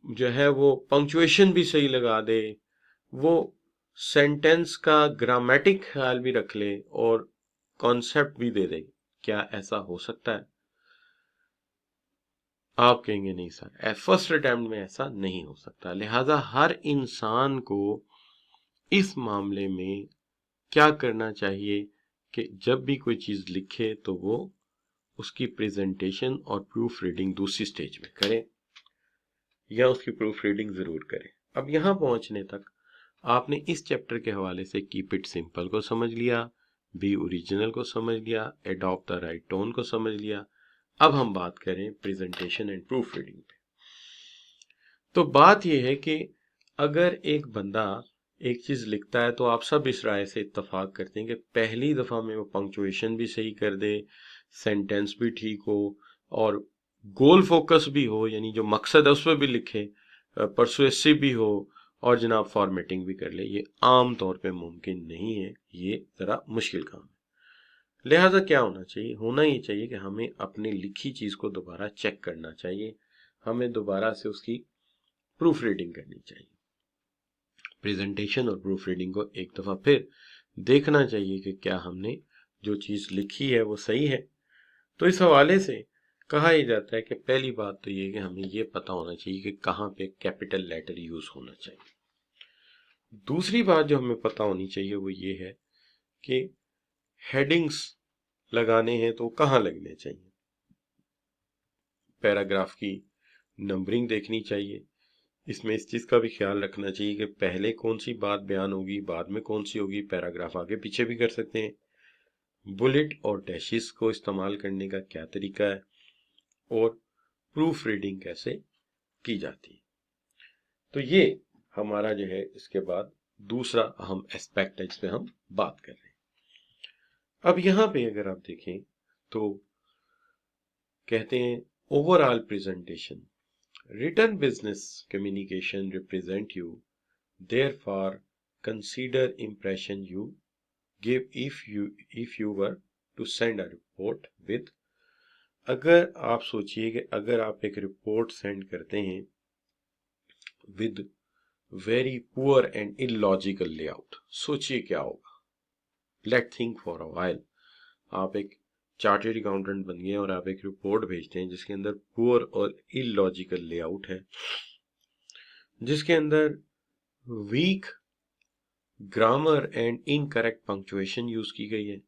जो है वो पंक्चुएशन भी सही लगा दे, वो सेंटेंस का ग्रामेटिक ख्याल भी रख ले और कॉन्सेप्ट भी दे दे। क्या ऐसा हो सकता है? आप कहेंगे नहीं सर, फर्स्ट अटेम्प्ट में ऐसा नहीं हो सकता। लिहाजा हर इंसान को इस मामले में क्या करना चाहिए कि जब भी कोई चीज लिखे तो वो उसकी प्रेजेंटेशन और प्रूफ रीडिंग दूसरी स्टेज में करे, या उसकी प्रूफ रीडिंग जरूर करे। अब यहां पहुंचने तक आपने इस चैप्टर के हवाले से कीप इट सिंपल को समझ लिया, बी ओरिजिनल को समझ लिया, एडॉप्ट द राइट टोन को समझ लिया। अब हम बात करें प्रेजेंटेशन एंड प्रूफ रीडिंग पे। तो बात यह है कि अगर एक बंदा एक चीज लिखता है तो आप सब इस राय से इत्तेफाक करते हैं कि पहली दफा में वो पंक्चुएशन भी सही कर दे, सेंटेंस भी ठीक हो और गोल फोकस भी हो, यानी जो मकसद है उस पर भी लिखे, परसुएसिव भी हो और जनाब फॉर्मेटिंग भी कर ले। ये आम तौर पे मुमकिन नहीं है, ये जरा मुश्किल काम है। लिहाजा क्या होना चाहिए? होना ये चाहिए कि हमें अपनी लिखी चीज को दोबारा चेक करना चाहिए, हमें दोबारा से उसकी प्रूफ रीडिंग करनी चाहिए। प्रेजेंटेशन और प्रूफ रीडिंग को एक दफा फिर देखना चाहिए कि क्या हमने जो चीज लिखी है वो सही है। तो इस हवाले से कहा यह जाता है कि पहली बात तो ये कि हमें ये पता होना चाहिए कि कहाँ पे कैपिटल लेटर यूज होना चाहिए। दूसरी बात जो हमें पता होनी चाहिए वो ये है कि हेडिंग्स लगाने हैं तो कहाँ लगने चाहिए। पैराग्राफ की नंबरिंग देखनी चाहिए, इसमें इस चीज का भी ख्याल रखना चाहिए कि पहले कौन सी बात बयान होगी, बाद में कौन सी होगी। पैराग्राफ आगे पीछे भी कर सकते हैं। बुलेट और डैशेस को इस्तेमाल करने का क्या तरीका है और प्रूफ रीडिंग कैसे की जाती है। तो ये हमारा जो है इसके बाद दूसरा अहम एस्पेक्ट है जिस पे हम बात कर रहे हैं। अब यहां पे अगर आप देखें तो कहते हैं overall presentation, written business communication represent you, therefore consider impression you give if you were to send a report with। अगर आप सोचिए कि अगर आप एक रिपोर्ट सेंड करते हैं with very poor and illogical layout, सोचिए क्या होगा। Let think for a while. आप एक चार्टर्ड अकाउंटेंट बन गए और आप एक रिपोर्ट भेजते हैं जिसके अंदर पुअर और इलॉजिकल लेआउट है, जिसके अंदर weak grammar and incorrect punctuation use की गई है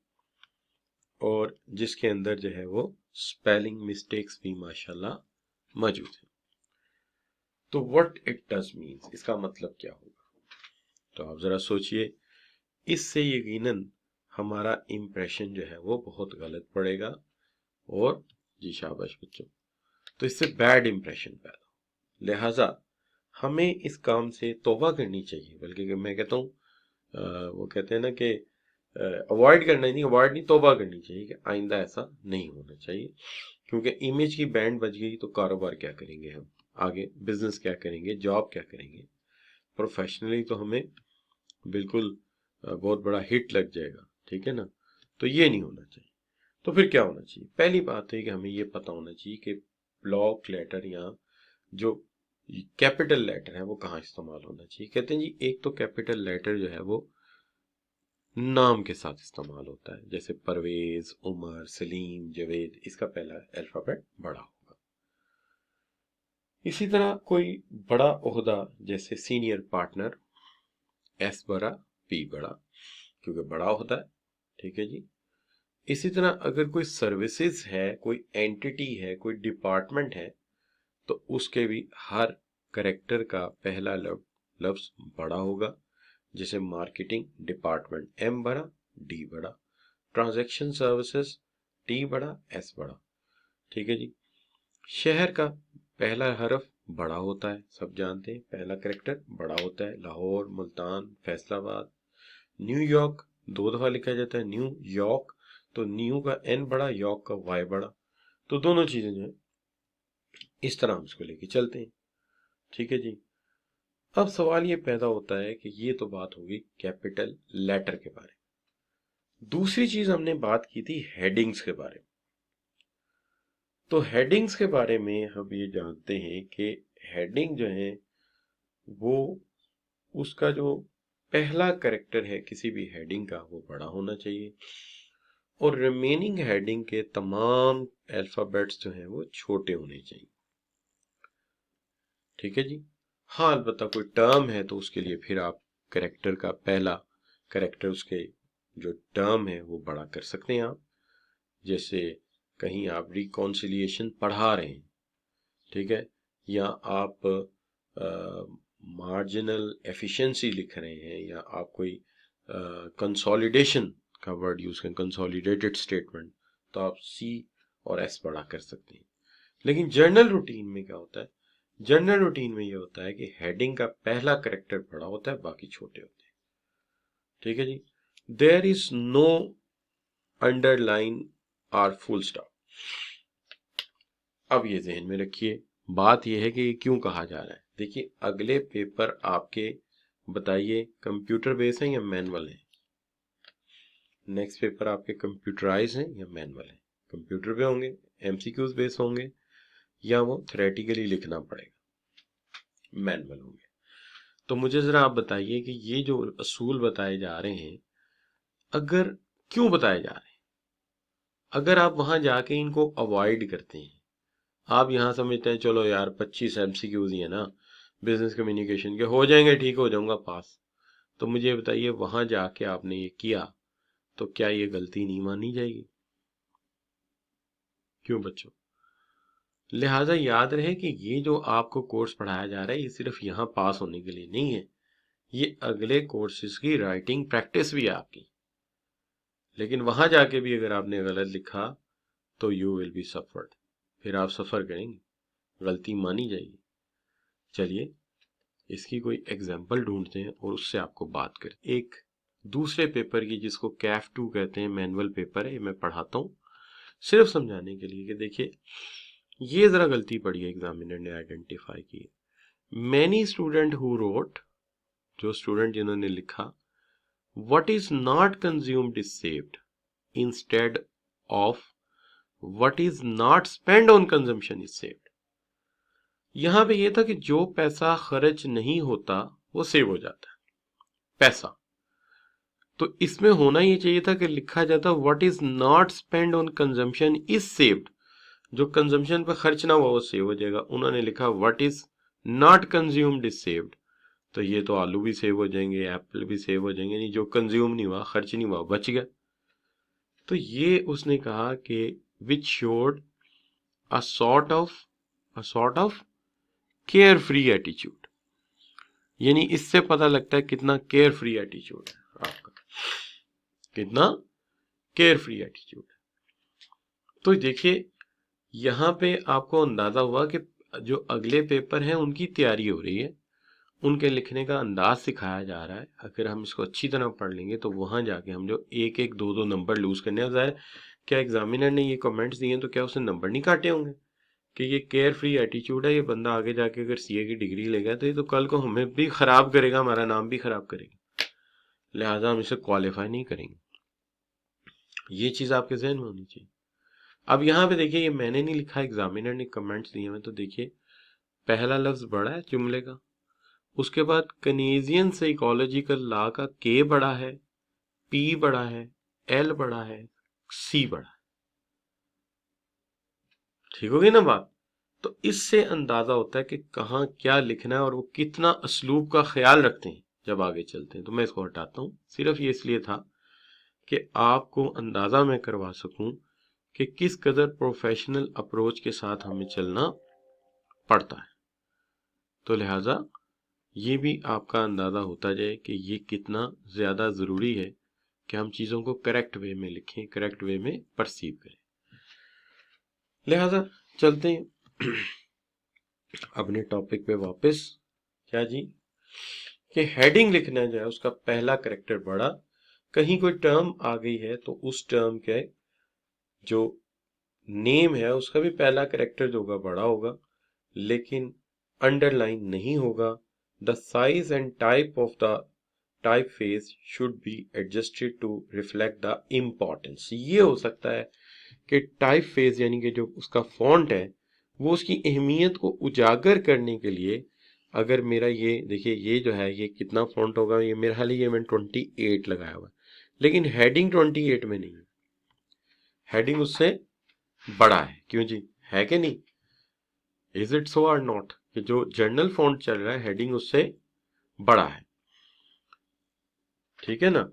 और जिसके अंदर जो है वो स्पेलिंग मिस्टेक्स भी माशाल्लाह मौजूद है। तो व्हाट इट डज मीन्स, इसका मतलब क्या होगा? तो आप जरा सोचिए, इससे यकीनन हमारा इंप्रेशन जो है वो बहुत गलत पड़ेगा और जी शाबाश बच्चों, तो इससे बैड इंप्रेशन पैदा हो। लिहाजा हमें इस काम से तौबा करनी चाहिए, बल्कि मैं कहता हूँ वो कहते हैं ना कि अवॉइड करना नहीं, अवॉइड नहीं, तौबा करनी चाहिए कि आइंदा ऐसा नहीं होना चाहिए। क्योंकि इमेज की बैंड बज गई तो कारोबार क्या करेंगे हम आगे, बिजनेस क्या करेंगे, जॉब क्या करेंगे, प्रोफेशनली तो हमें बिल्कुल बहुत बड़ा हिट लग जाएगा, ठीक है ना। तो ये नहीं होना चाहिए। तो फिर क्या होना चाहिए? पहली बात है कि हमें ये पता होना चाहिए कि ब्लॉक लेटर या जो कैपिटल लेटर है वो कहाँ इस्तेमाल होना चाहिए। कहते हैं जी एक तो कैपिटल लेटर जो है वो नाम के साथ इस्तेमाल होता है, जैसे परवेज, उमर, सलीम, जवेद, इसका पहला अल्फाबेट बड़ा होगा। इसी तरह कोई बड़ा ओहदा जैसे सीनियर पार्टनर, एस बड़ा, पी बड़ा, क्योंकि बड़ा ओहदा है, ठीक है जी। इसी तरह अगर कोई सर्विसेज है, कोई एंटिटी है, कोई डिपार्टमेंट है, तो उसके भी हर करेक्टर का पहला लफ्ज बड़ा होगा, जैसे मार्केटिंग डिपार्टमेंट एम बड़ा, डी बड़ा, ट्रांजैक्शन सर्विसेज टी बड़ा, एस बड़ा, ठीक है जी। शहर का पहला हरफ बड़ा होता है, सब जानते हैं, पहला करेक्टर बड़ा होता है। लाहौर, मुल्तान, फैसलाबाद। न्यूयॉर्क दो दफा लिखा जाता है, न्यू यॉर्क, तो न्यू का एन बड़ा, यॉर्क का वाई बड़ा। तो दोनों चीजें जो है इस तरह हम इसको लेके चलते हैं, ठीक है जी। अब सवाल ये पैदा होता है कि ये तो बात होगी कैपिटल लेटर के बारे में। दूसरी चीज हमने बात की थी हेडिंग्स के बारे में। तो हेडिंग्स के बारे में हम ये जानते हैं कि हेडिंग जो है वो उसका जो पहला कैरेक्टर है किसी भी हेडिंग का वो बड़ा होना चाहिए और रिमेनिंग हेडिंग के तमाम अल्फाबेट्स जो हैं वो छोटे होने चाहिए। ठीक है जी। हाँ, अलबत्ता कोई टर्म है तो उसके लिए फिर आप कैरेक्टर का पहला कैरेक्टर उसके जो टर्म है वो बड़ा कर सकते हैं आप। जैसे कहीं आप रिकॉन्सिलिएशन पढ़ा रहे हैं, ठीक है, या आप मार्जिनल एफिशिएंसी लिख रहे हैं, या आप कोई कंसोलिडेशन का वर्ड यूज करें, कंसोलिडेटेड स्टेटमेंट, तो आप सी और एस बड़ा कर सकते हैं। लेकिन जर्नल रूटीन में क्या होता है, जर्नल रूटीन में ये होता है कि हेडिंग का पहला कैरेक्टर बड़ा होता है, बाकी छोटे होते हैं। ठीक है जी। देयर इज नो अंडरलाइन और फुल स्टॉप। अब ये ज़हन में रखिए, बात यह है कि ये क्यों कहा जा रहा है। देखिए, अगले पेपर आपके बताइए कंप्यूटर बेस है या मैनुअल है। नेक्स्ट पेपर आपके कंप्यूटराइज हैं या मैनुअल है। कंप्यूटर पे होंगे, एमसीक्यूज बेस होंगे, या वो थ्योरेटिकली लिखना पड़ेगा, मैनुअल होंगे। तो मुझे जरा आप बताइए कि ये जो असूल बताए जा रहे हैं, अगर क्यों बताए जा रहे हैं। अगर आप वहां जाके इनको अवॉइड करते हैं, आप यहाँ समझते हैं चलो यार 25 एमसीक्यूज ही है ना, बिजनेस कम्युनिकेशन के हो जाएंगे, ठीक हो जाऊंगा पास, तो मुझे बताइए वहां जाके आपने ये किया तो क्या ये गलती नहीं मानी जाएगी। क्यों बच्चों। लिहाजा याद रहे कि ये जो आपको कोर्स पढ़ाया जा रहा है ये सिर्फ यहाँ पास होने के लिए नहीं है, ये अगले कोर्सेज की राइटिंग प्रैक्टिस भी है आपकी। लेकिन वहां जाके भी अगर आपने गलत लिखा तो यू विल बी सफर्ड, फिर आप सफर करेंगे, गलती मानी जाएगी। चलिए इसकी कोई एग्जाम्पल ढूंढते हैं और उससे आपको बात करें। एक दूसरे पेपर की जिसको कैफ 2 कहते हैं, मैनुअल पेपर है, ये मैं पढ़ाता हूँ सिर्फ समझाने के लिए कि देखिए ये जरा गलती पड़ी है, एग्जामिनर ने आइडेंटिफाई की। मैनी स्टूडेंट हु रोट, जो स्टूडेंट जिन्होंने लिखा, what is not consumed is saved instead of what is not spend on consumption is saved. यहां पे ये था कि जो पैसा खर्च नहीं होता वो सेव हो जाता है, पैसा। तो इसमें होना ये चाहिए था कि लिखा जाता what is not spend on consumption is saved, जो कंजम्पशन पे खर्च ना हुआ वो सेव हो जाएगा। उन्होंने लिखा what is not consumed is saved, तो ये तो आलू भी सेव हो जाएंगे, एप्पल भी सेव हो जाएंगे, नहीं जो कंज्यूम नहीं हुआ, खर्च नहीं हुआ, बच गया। तो ये उसने कहा कि विच showed a sort of care free attitude, यानी इससे पता लगता है कितना केयर फ्री एटीट्यूड है आपका, कितना केयर फ्री एटीट्यूड है। तो देखिए यहां पे आपको अंदाजा हुआ कि जो अगले पेपर हैं उनकी तैयारी हो रही है, उनके लिखने का अंदाज सिखाया जा रहा है। अगर हम इसको अच्छी तरह पढ़ लेंगे तो वहां जाके हम जो एक एक दो दो नंबर लूज करने हैं, जाहिर क्या एग्जामिनर ने ये कमेंट्स दिए तो क्या उसने नंबर नहीं काटे होंगे कि ये केयर फ्री एटीट्यूड है, ये बंदा आगे जाके अगर सीए की डिग्री लेगा तो ये तो कल को हमें भी खराब करेगा, हमारा नाम भी खराब करेगा, लिहाजा हम इसे क्वालिफाई नहीं करेंगे। ये चीज आपके जहन में होनी चाहिए। अब यहाँ पे देखिए ये मैंने नहीं लिखा, एग्जामिनर ने कमेंट्स दिए हैं, तो देखिए पहला लफ्ज बड़ा है जुमले का, उसके बाद कनेजियन साइकोलॉजिकल लॉ का के बड़ा है, पी बड़ा है, एल बड़ा है, सी बड़ा है। ठीक हो गई ना बात। तो इससे अंदाजा होता है कि कहाँ क्या लिखना है और वो कितना असलूब का ख्याल रखते हैं जब आगे चलते हैं। तो मैं इसको हटाता हूं, सिर्फ ये इसलिए था कि आपको अंदाजा मैं करवा सकूं कि किस कदर प्रोफेशनल अप्रोच के साथ हमें चलना पड़ता है। तो लिहाजा ये भी आपका अंदाजा होता जाए कि ये कितना ज्यादा जरूरी है कि हम चीजों को करेक्ट वे में लिखें, करेक्ट वे में परसीव करें। लिहाजा चलते हैं अपने टॉपिक पे वापस। क्या जी कि हेडिंग लिखना जो है उसका पहला करेक्टर बड़ा, कहीं कोई टर्म आ गई है तो उस टर्म के जो नेम है उसका भी पहला करेक्टर जो होगा बड़ा होगा, लेकिन अंडरलाइन नहीं होगा। The size and type of the type face should be adjusted to reflect the importance. ये हो सकता है कि टाइप फेस यानी कि जो उसका फॉन्ट है वो उसकी अहमियत को उजागर करने के लिए, अगर मेरा ये देखिए ये जो है ये कितना फॉन्ट होगा, ये मेरा हाल ही ये मैंने 28 लगाया हुआ, लेकिन हेडिंग 28 में नहीं है, हेडिंग उससे बड़ा है। क्यों जी, है कि नहीं? इज इट सो और नॉट कि जो जर्नल फॉन्ट चल रहा है हेडिंग उससे बड़ा है, ठीक है ना?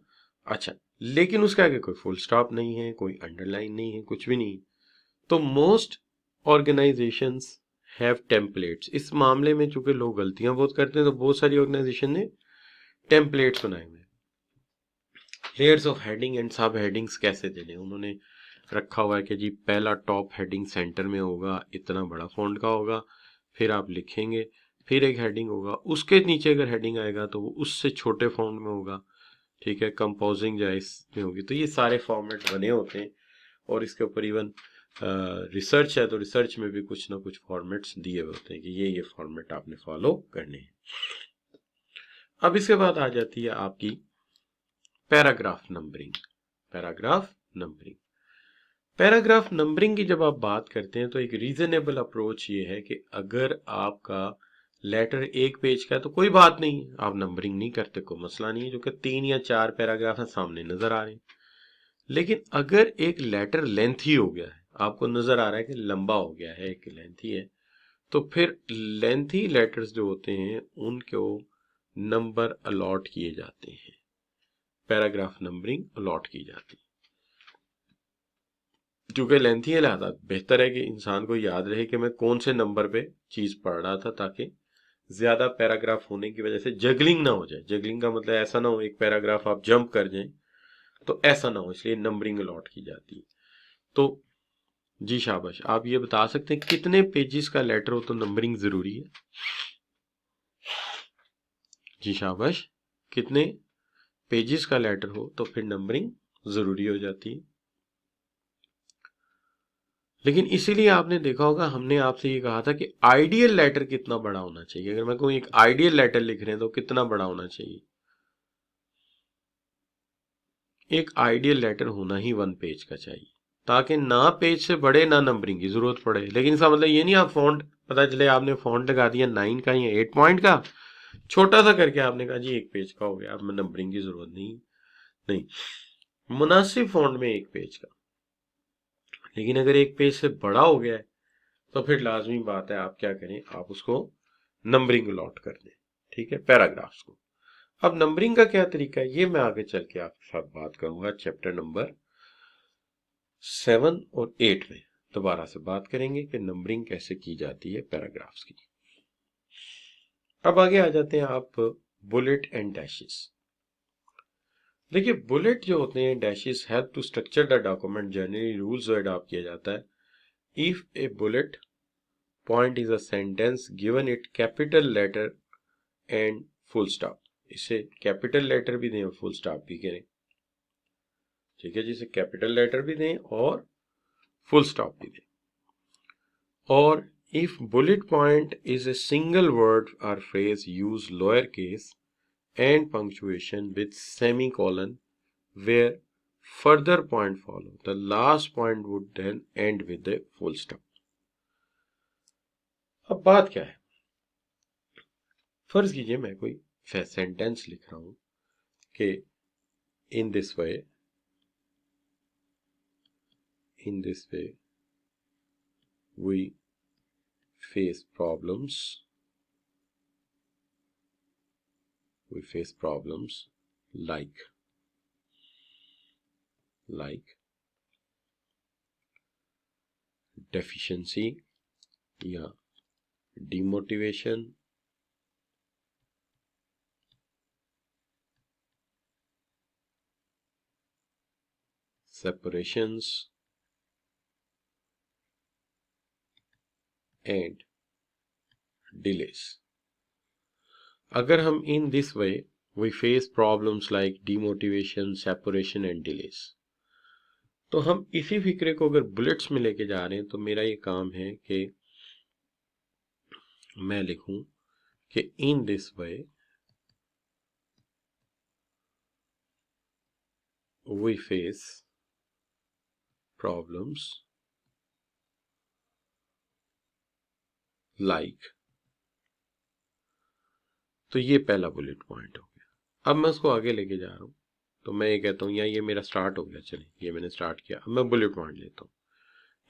अच्छा, लेकिन उसका आगे कोई फुल स्टॉप नहीं है, कोई अंडरलाइन नहीं है, कुछ भी नहीं। तो मोस्ट ऑर्गेनाइजेशंस हैव टेम्पलेट्स। इस मामले में चूंकि लोग गलतियां बहुत करते हैं, तो बहुत सारी ऑर्गेनाइजेशन ने टेम्पलेट्स बनाए हुए, लेयर्स ऑफ हेडिंग एंड सब हेडिंग्स कैसे देने उन्होंने रखा हुआ है कि जी पहला टॉप हेडिंग सेंटर में होगा, इतना बड़ा फॉन्ट का होगा, फिर आप लिखेंगे, फिर एक हेडिंग होगा, उसके नीचे अगर हेडिंग आएगा तो वो उससे छोटे फॉन्ट में होगा, ठीक है, कंपोजिंग जाइस में होगी। तो ये सारे फॉर्मेट बने होते हैं, और इसके ऊपर इवन रिसर्च है, तो रिसर्च में भी कुछ ना कुछ फॉर्मेट्स दिए हुए होते हैं कि ये फॉर्मेट आपने फॉलो करने हैं। अब इसके बाद आ जाती है आपकी paragraph numbering. Paragraph numbering, paragraph numbering की जब आप बात करते हैं तो एक रीजनेबल अप्रोच ये है कि अगर आपका लेटर एक पेज का है तो कोई बात नहीं, आप नंबरिंग नहीं करते, कोई मसला नहीं है, जो कि 3 या 4 पैराग्राफ है सामने नजर आ रहे हैं। लेकिन अगर एक लेटर लेंथी हो गया है, आपको नजर आ रहा है कि लंबा हो गया है, एक लेंथी है, तो फिर लेंथी लेटर्स जो होते हैं उनको नंबर अलॉट किए जाते हैं, पैराग्राफ नंबरिंग अलॉट की जाती है। क्योंकि लेंथी है, लिहाजा बेहतर है कि इंसान को याद रहे कि मैं कौन से नंबर पे चीज पढ़ रहा था, ताकि ज्यादा पैराग्राफ होने की वजह से जगलिंग ना हो जाए। जगलिंग का मतलब ऐसा ना हो एक पैराग्राफ आप जंप कर जाएं, तो ऐसा ना हो, इसलिए नंबरिंग अलॉट की जाती है। तो जी शाबाश, आप ये बता सकते हैं कितने पेजेस का लेटर हो तो नंबरिंग जरूरी है? जी शाबाश, कितने पेजेस का लेटर हो तो फिर नंबरिंग जरूरी हो जाती है। लेकिन इसीलिए आपने देखा होगा हमने आपसे ये कहा था कि आइडियल लेटर कितना बड़ा होना चाहिए। अगर मैं कहूँ एक आइडियल लेटर लिख रहे हैं तो कितना बड़ा होना चाहिए? एक आइडियल लेटर होना ही 1 पेज का चाहिए, ताकि ना पेज से बड़े ना नंबरिंग की जरूरत पड़े। लेकिन इसका मतलब ये नहीं आप फॉन्ट, पता चले आपने फॉन्ट लगा दिया 9 का या 8 पॉइंट का, छोटा सा करके आपने कहा जी 1 पेज का हो गया, अब नंबरिंग की जरूरत नहीं। नहीं, मुनासिब फॉन्ट में 1 पेज का। लेकिन अगर 1 पेज से बड़ा हो गया है तो फिर लाजमी बात है आप क्या करें, आप उसको नंबरिंग अलॉट कर दें, ठीक है, पैराग्राफ्स को। अब नंबरिंग का क्या तरीका है ये मैं आगे चल के आपके साथ बात करूंगा, चैप्टर नंबर 7 और 8 में दोबारा से बात करेंगे कि नंबरिंग कैसे की जाती है पैराग्राफ्स की। अब आगे आ जाते हैं आप बुलेट एंड डैशेस। देखिए बुलेट जो होते हैं, dashes help to structure the document. Generally rules जो अडॉप्ट किया जाता है, if a bullet point is a sentence given it capital letter and full stop. इसे कैपिटल लेटर भी दें और फुल स्टॉप भी करें, ठीक है, जिसे कैपिटल लेटर भी दें और फुल स्टॉप भी दें। और if bullet point is a single word or phrase, use lowercase and punctuation with semicolon where further point follow. The last point would then end with a full stop. अब बात क्या है, फर्ज कीजिए मैं कोई सेंटेंस लिख रहा हूं कि in this way we face problems like deficiency या demotivation, separations and delays. अगर हम in this way we face problems like demotivation, separation and delays, तो हम इसी फिक्रे को अगर बुलेट्स में लेके जा रहे हैं, तो मेरा ये काम है कि मैं लिखूं कि in this way we face problems like. तो ये पहला बुलेट पॉइंट हो गया। अब मैं उसको आगे लेके जा रहा हूँ, तो मैं ये कहता हूँ या ये मेरा स्टार्ट हो गया, चले ये मैंने स्टार्ट किया, अब मैं बुलेट पॉइंट लेता हूँ,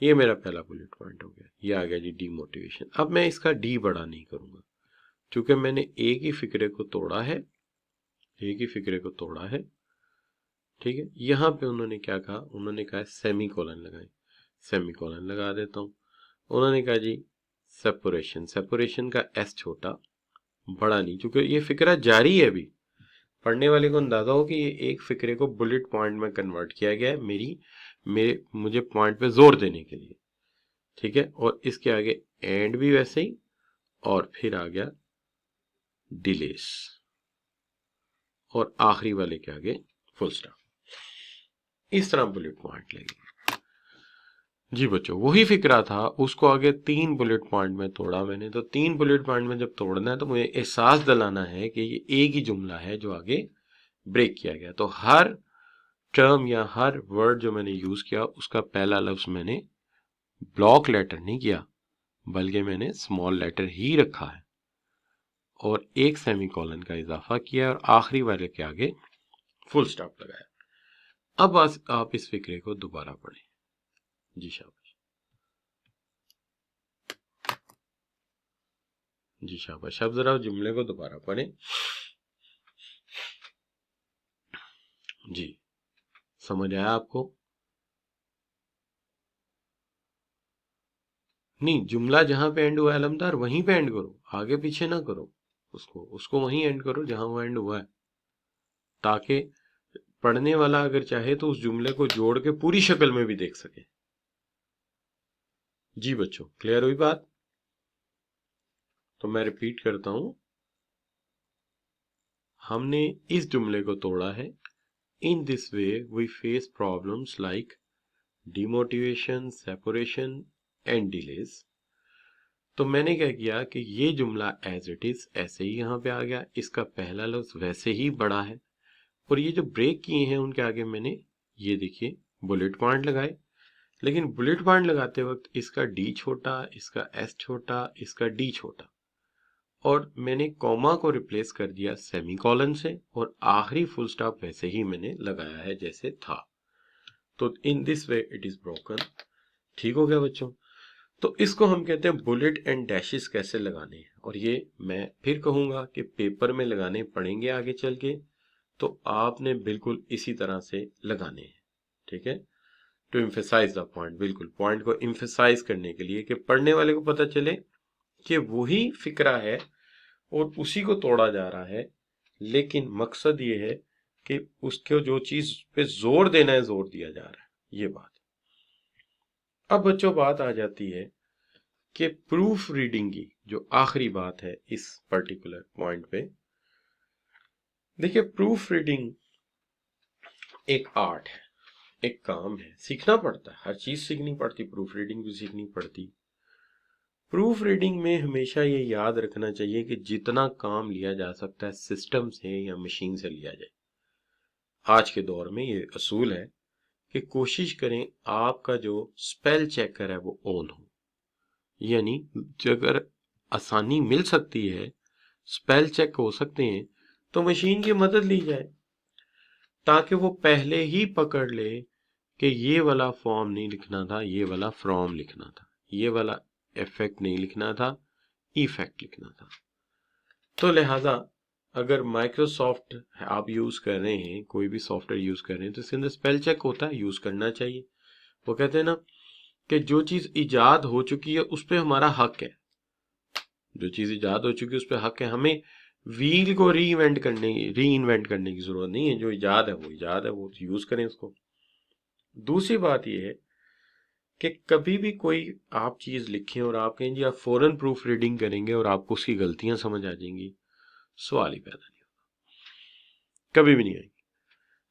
ये मेरा पहला बुलेट पॉइंट हो गया, ये आ गया जी डीमोटिवेशन। अब मैं इसका डी बड़ा नहीं करूंगा, क्योंकि मैंने एक ही फिक्रे को तोड़ा है, एक ही फिक्रे को तोड़ा है, ठीक है। यहाँ पे उन्होंने क्या कहा, उन्होंने कहा सेमी कोलन लगाए, सेमी कोलन लगा देता हूँ। उन्होंने कहा जी सेपरेशन, सेपरेशन का एस छोटा, बड़ा नहीं, क्योंकि ये फिक्रा जारी है अभी। पढ़ने वाले को अंदाजा हो कि ये एक फिक्रे को बुलेट पॉइंट में कन्वर्ट किया गया है मुझे पॉइंट पे जोर देने के लिए, ठीक है। और इसके आगे एंड भी वैसे ही, और फिर आ गया डिलेस, और आखिरी वाले के आगे फुल स्टॉप। इस तरह बुलेट पॉइंट लगेगी जी बच्चों। वही फिक्रा था, उसको आगे 3 बुलेट पॉइंट में तोड़ा मैंने। तो 3 बुलेट पॉइंट में जब तोड़ना है तो मुझे एहसास दिलाना है कि ये एक ही जुमला है जो आगे ब्रेक किया गया। तो हर टर्म या हर वर्ड जो मैंने यूज किया उसका पहला लफ्ज मैंने ब्लॉक लेटर नहीं किया, बल्कि मैंने स्मॉल लेटर ही रखा है, और एक सेमीकोलन का इजाफा किया, और आखिरी वाले के आगे फुल स्टॉप लगाया। अब आप इस फिक्रे को दोबारा पढ़ें जी, शाबाश जी, शाबाश। अब जरा जुमले को दोबारा पढ़ें जी। समझ आया आपको? नहीं, जुमला जहां पे एंड हुआ है अलमदार, वहीं पे एंड करो, आगे पीछे ना करो, उसको वहीं एंड करो जहां वो एंड हुआ है, ताकि पढ़ने वाला अगर चाहे तो उस जुमले को जोड़ के पूरी शक्ल में भी देख सके। जी बच्चों, क्लियर हुई बात? तो मैं रिपीट करता हूं, हमने इस जुमले को तोड़ा है, in this way we face problems like demotivation, separation and delays. तो मैंने क्या किया कि ये जुमला एज इट इज ऐसे ही यहां पे आ गया, इसका पहला लफ्ज वैसे ही बड़ा है, और ये जो ब्रेक किए हैं उनके आगे मैंने ये देखिए बुलेट पॉइंट लगाए। लेकिन बुलेट पॉइंट लगाते वक्त इसका डी छोटा, इसका एस छोटा, इसका डी छोटा, और मैंने कॉमा को रिप्लेस कर दिया सेमीकोलन से, और आखिरी फुल स्टॉप वैसे ही मैंने लगाया है जैसे था। तो इन this way it is broken. ठीक हो गया बच्चों? तो इसको हम कहते हैं बुलेट एंड डैशेस कैसे लगाने हैं, और ये मैं फिर कहूंगा कि पेपर में लगाने पड़ेंगे आगे चल के, तो आपने बिल्कुल इसी तरह से लगाने हैं, ठीक है। टू एम्फेसाइज द पॉइंट, बिल्कुल पॉइंट को एम्फेसाइज करने के लिए, कि पढ़ने वाले को पता चले कि वही फिक्रा है और उसी को तोड़ा जा रहा है, लेकिन मकसद ये है कि उसको जो चीज पे जोर देना है जोर दिया जा रहा है, ये बात। अब बच्चों बात आ जाती है कि प्रूफ रीडिंग की जो आखिरी बात है इस पर्टिकुलर पॉइंट पे। देखिए, प्रूफ रीडिंग एक आर्ट है, एक काम है, सीखना पड़ता है, हर चीज सीखनी पड़ती, प्रूफ रीडिंग भी सीखनी पड़ती। प्रूफ रीडिंग में हमेशा ये याद रखना चाहिए कि जितना काम लिया जा सकता है सिस्टम से या मशीन से लिया जाए। आज के दौर में ये असूल है कि कोशिश करें आपका जो स्पेल चेकर है वो ऑन हो, यानी अगर आसानी मिल सकती है, स्पेल चेक हो सकते हैं, तो मशीन की मदद ली जाए, ताकि वो पहले ही पकड़ ले कि ये वाला फॉर्म नहीं लिखना था, ये वाला फ्रॉम लिखना था, ये वाला इफेक्ट नहीं लिखना था, इफेक्ट लिखना था। तो लिहाजा अगर माइक्रोसॉफ्ट आप यूज कर रहे हैं, कोई भी सॉफ्टवेयर यूज कर रहे हैं, तो इसके अंदर स्पेल चेक होता है, यूज करना चाहिए। वो कहते हैं ना कि जो चीज इजाद हो चुकी है उस पर हमारा हक है, जो चीज इजाद हो चुकी है उस पर हक है, हमें व्हील को री इन्वेंट करने की जरूरत नहीं है। जो इजाद है वो इजाद है, वो यूज करें उसको। दूसरी बात यह है कि कभी भी कोई आप चीज लिखें और आप कहें जी आप फौरन प्रूफ रीडिंग करेंगे और आपको उसकी गलतियां समझ आ जाएंगी, सवाल ही पैदा नहीं होगा, कभी भी नहीं आएंगी।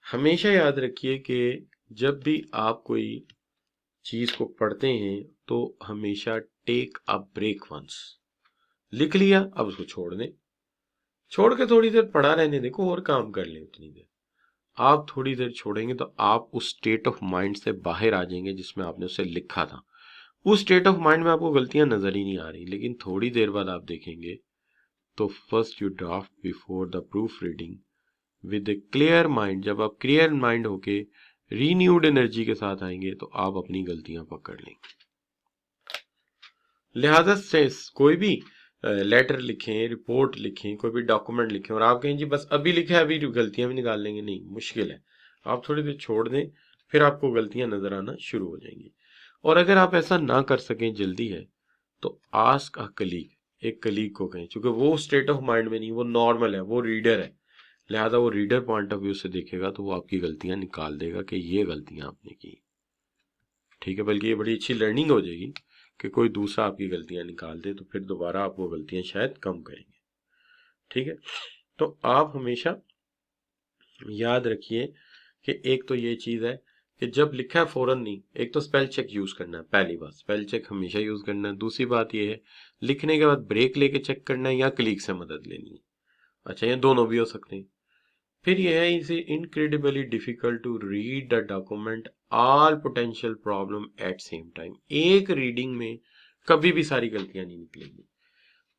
हमेशा याद रखिए कि जब भी आप कोई चीज को पढ़ते हैं तो हमेशा टेक अ ब्रेक वंस। लिख लिया, अब उसको छोड़ के थोड़ी देर पढ़ा रहने देखो, और काम कर ले उतनी देर। आप थोड़ी देर छोड़ेंगे तो आप उस स्टेट ऑफ माइंड से बाहर आ जाएंगे जिसमें आपने उसे लिखा था, उस स्टेट ऑफ माइंड में आपको गलतियां नजर ही नहीं आ रही, लेकिन थोड़ी देर बाद आप देखेंगे तो first you draft before the proof reading with A clear mind. जब आप क्लियर माइंड होके रीन्यूड एनर्जी के साथ आएंगे तो आप अपनी गलतियां पकड़ लेंगे। लिहाजा से कोई भी लेटर लिखें, रिपोर्ट लिखें, कोई भी डॉक्यूमेंट लिखें और आप कहें जी बस अभी लिखा है अभी गलतियां भी निकाल लेंगे, नहीं, मुश्किल है। आप थोड़ी देर छोड़ दें, फिर आपको गलतियां नजर आना शुरू हो जाएंगी। और अगर आप ऐसा ना कर सकें, जल्दी है, तो आस्क अ कलीग, एक कलीग को कहें, क्योंकि वो स्टेट ऑफ माइंड में नहीं, वो नॉर्मल है, वो रीडर है, लिहाजा वो रीडर पॉइंट ऑफ व्यू से देखेगा तो वो आपकी गलतियां निकाल देगा कि ये गलतियां आपने की, ठीक है। बल्कि ये बड़ी अच्छी लर्निंग हो जाएगी कि कोई दूसरा आपकी गलतियां निकाल दे, तो फिर दोबारा आप वो गलतियां शायद कम करेंगे, ठीक है। तो आप हमेशा याद रखिए कि एक तो ये चीज है कि जब लिखा है फौरन नहीं, एक तो स्पेल चेक यूज करना है, पहली बात स्पेल चेक हमेशा यूज करना है। दूसरी बात ये है लिखने के बाद ब्रेक लेके चेक करना है या क्लिक से मदद लेनी है। अच्छा, ये दोनों भी हो सकते हैं। फिर यह है इसे incredibly difficult to read the document all potential problem at same time. एक रीडिंग में कभी भी सारी गलतियां नहीं निकलेंगी।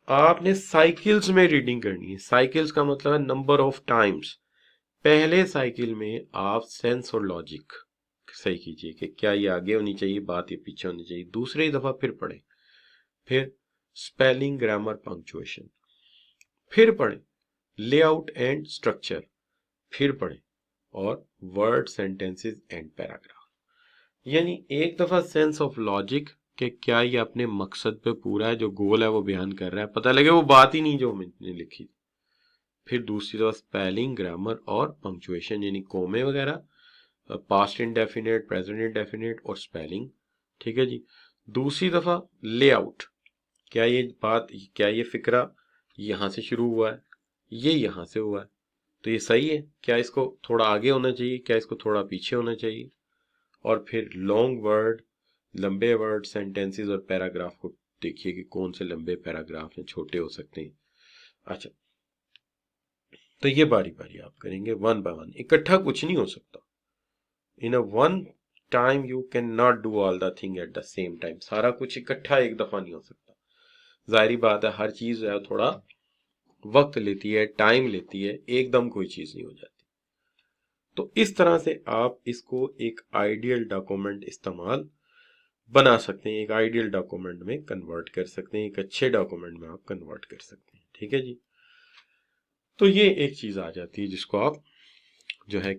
आपने साइकिल्स में रीडिंग करनी है। साइकिल्स का मतलब है नंबर ऑफ टाइम्स। पहले साइकिल में आप सेंस और लॉजिक सही कीजिए कि क्या ये आगे होनी चाहिए बात, ये पीछे होनी चाहिए। दूसरी दफा फिर पढ़े, फिर स्पेलिंग, ग्रामर, पंक्चुएशन, फिर पढ़े लेआउट एंड स्ट्रक्चर, फिर पढ़े और वर्ड, सेंटेंसेस एंड पैराग्राफ। यानी एक दफा सेंस ऑफ लॉजिक कि क्या ये अपने मकसद पे पूरा है, जो गोल है वो बयान कर रहा है, पता लगे वो बात ही नहीं जो मैंने लिखी। फिर दूसरी दफा स्पेलिंग, ग्रामर और पंक्चुएशन यानी कोमे वगैरह, पास्ट इंडेफिनिट, प्रेजेंट इंडेफिनिट और स्पेलिंग, ठीक है जी। दूसरी दफा लेआउट, क्या ये बात, क्या ये फिक्रा यहां से शुरू हुआ है, ये यहां से हुआ है, तो ये सही है, क्या इसको थोड़ा आगे होना चाहिए, क्या इसको थोड़ा पीछे होना चाहिए। और फिर लॉन्ग वर्ड, लंबे वर्ड, सेंटेंसेस और पैराग्राफ को देखिए कि कौन से लंबे पैराग्राफ हैं, छोटे हो सकते हैं। अच्छा, तो ये बारी बारी आप करेंगे, वन बाय वन, इकट्ठा कुछ नहीं हो सकता। In a one time you can not do all the thing at the same time. सारा कुछ इकट्ठा एक दफा नहीं हो सकता। जाहिर बात है हर चीज है थोड़ा वक्त लेती है, टाइम लेती है, एकदम कोई चीज नहीं हो जाती। तो इस तरह से आप इसको एक आइडियल डॉक्यूमेंट इस्तेमाल बना सकते हैं, एक आइडियल डॉक्यूमेंट में कन्वर्ट कर सकते हैं, एक अच्छे डॉक्यूमेंट में आप कन्वर्ट कर सकते हैं, ठीक है जी। तो ये एक चीज आ जाती है जिसको आप जो है